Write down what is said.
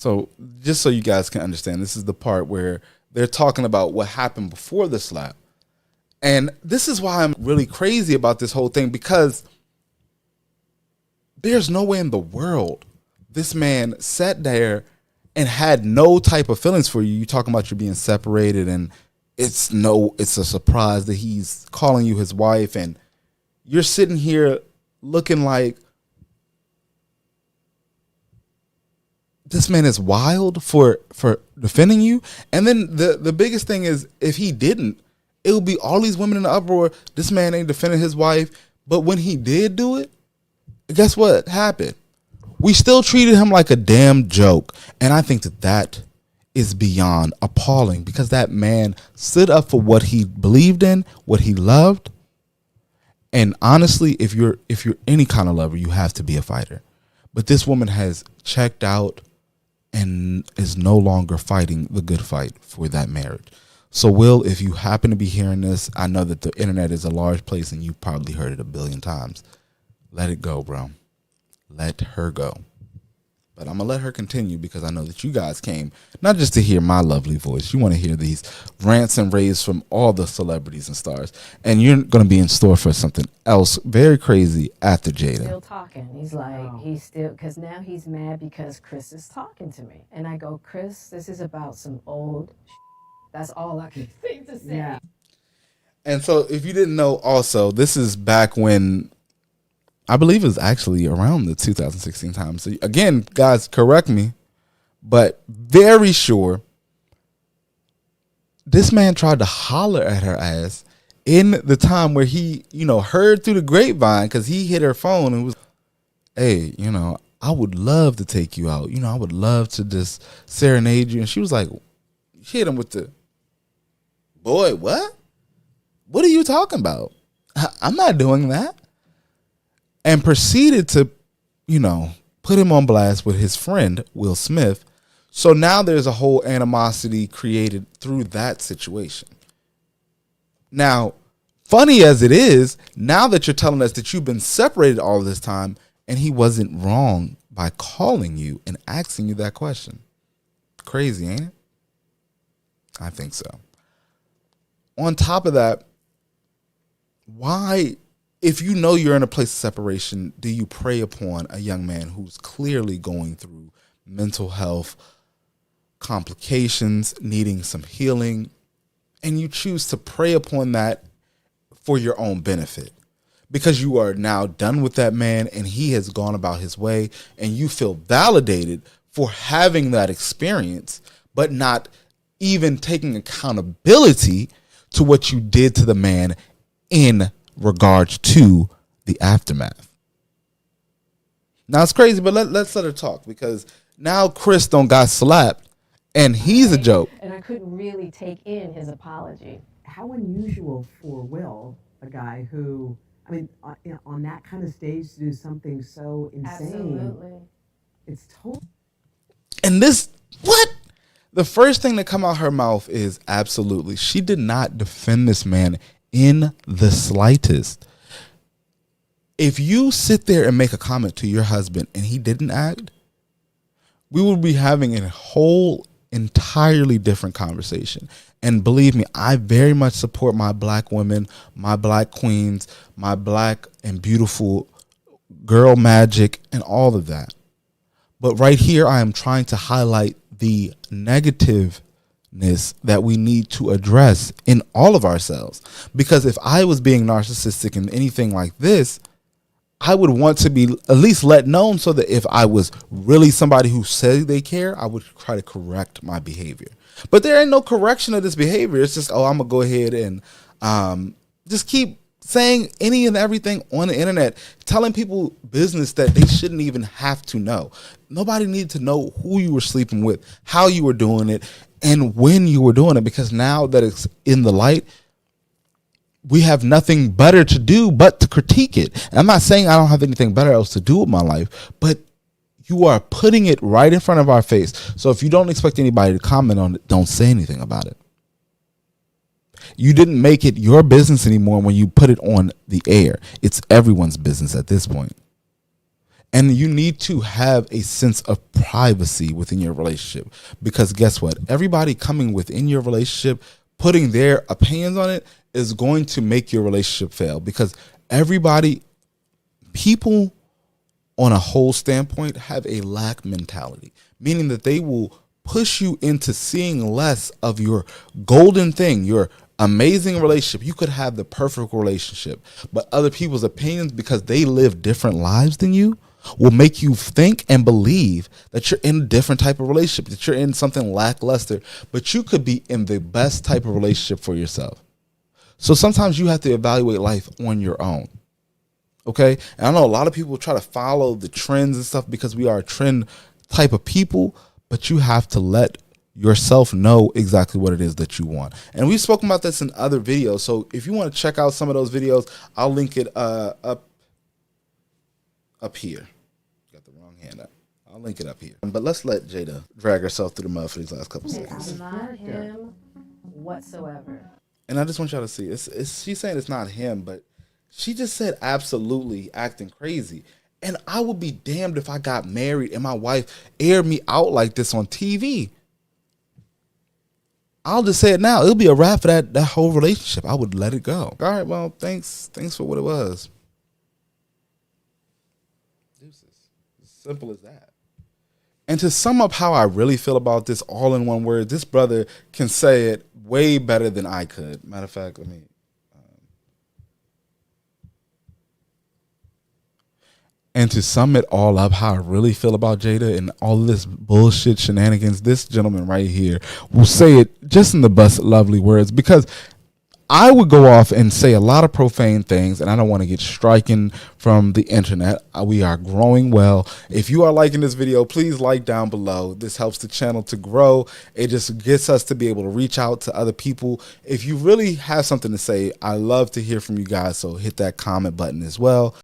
So just so you guys can understand, this is the part where they're talking about what happened before the slap. And this is why I'm really crazy about this whole thing, because there's no way in the world this man sat there and had no type of feelings for you. You talking about you being separated, and it's a surprise that he's calling you his wife, and you're sitting here looking like this man is wild for defending you. And then the biggest thing is, if he didn't, it would be all these women in the uproar. This man ain't defending his wife. But when he did do it, guess what happened? We still treated him like a damn joke. And I think that is beyond appalling, because that man stood up for what he believed in, what he loved. And honestly, if you're any kind of lover, you have to be a fighter. But this woman has checked out and is no longer fighting the good fight for that marriage. So, Will, if you happen to be hearing this, I know that the internet is a large place and you've probably heard it a billion times. Let it go, bro. Let her go. But I'm going to let her continue, because I know that you guys came not just to hear my lovely voice. You want to hear these rants and raves from all the celebrities and stars. And you're going to be in store for something else very crazy after Jada. Still talking. He's like, he's still, because now he's mad because Chris is talking to me. And I go, Chris, this is about some old That's all I can think to say. Yeah. And so if you didn't know also, this is back when, I believe it was actually around the 2016 time. So again, guys, correct me, but very sure this man tried to holler at her ass in the time where he, heard through the grapevine, because he hit her phone and was, hey, I would love to take you out. I would love to just serenade you. And she was like, she hit him with the, boy, what? What are you talking about? I'm not doing that. And proceeded to, put him on blast with his friend, Will Smith. So now there's a whole animosity created through that situation. Now, funny as it is, now that you're telling us that you've been separated all this time and he wasn't wrong by calling you and asking you that question. Crazy, ain't it? I think so. On top of that, why, if you know you're in a place of separation, do you prey upon a young man who's clearly going through mental health complications, needing some healing, and you choose to prey upon that for your own benefit? Because you are now done with that man and he has gone about his way, and you feel validated for having that experience, but not even taking accountability to what you did to the man in regards to the aftermath. Now it's crazy, but let's let her talk, because now Chris don't got slapped and he's a joke. And I couldn't really take in his apology. How unusual for Will, a guy who, on that kind of stage, to do something so insane. Absolutely. It's total. And this, what? The first thing that come out her mouth is absolutely. She did not defend this man in the slightest. If you sit there and make a comment to your husband and he didn't act, we would be having a whole entirely different conversation. And believe me, I very much support my black women, my black queens, my black and beautiful girl magic and all of that. But right here, I am trying to highlight the negativeness that we need to address in all of ourselves. Because if I was being narcissistic and anything like this, I would want to be at least let known, so that if I was really somebody who said they care, I would try to correct my behavior. But there ain't no correction of this behavior. It's just, I'm going to go ahead and just keep saying any and everything on the internet, telling people business that they shouldn't even have to know. Nobody needed to know who you were sleeping with, how you were doing it, and when you were doing it, because now that it's in the light, we have nothing better to do but to critique it. And I'm not saying I don't have anything better else to do with my life, but you are putting it right in front of our face. So if you don't expect anybody to comment on it, don't say anything about it. You didn't make it your business anymore when you put it on the air. It's everyone's business at this point. And you need to have a sense of privacy within your relationship, because guess what? Everybody coming within your relationship, putting their opinions on it, is going to make your relationship fail, because people on a whole standpoint have a lack mentality, meaning that they will push you into seeing less of your golden thing, your amazing relationship. You could have the perfect relationship, but other people's opinions, because they live different lives than you, will make you think and believe that you're in a different type of relationship, that you're in something lackluster, but you could be in the best type of relationship for yourself. So sometimes you have to evaluate life on your own. Okay. And I know a lot of people try to follow the trends and stuff because we are a trend type of people, but you have to let yourself know exactly what it is that you want. And we've spoken about this in other videos. So if you want to check out some of those videos, I'll link it up here. Got the wrong hand up. I'll link it up here. But let's let Jada drag herself through the mud for these last couple seconds. It's not him whatsoever. And I just want y'all to see, she's saying it's not him, but she just said absolutely acting crazy. And I would be damned if I got married and my wife aired me out like this on TV. I'll just say it now. It'll be a wrap for that whole relationship. I would let it go. All right, well, thanks for what it was. Deuces. As simple as that. And to sum up how I really feel about this all in one word, this brother can say it way better than I could. Matter of fact, let me... And to sum it all up, how I really feel about Jada and all of this bullshit shenanigans, this gentleman right here will say it just in the best lovely words, because I would go off and say a lot of profane things, and I don't want to get stricken from the internet. We are growing well. If you are liking this video, please like down below. This helps the channel to grow. It just gets us to be able to reach out to other people. If you really have something to say, I love to hear from you guys, so hit that comment button as well.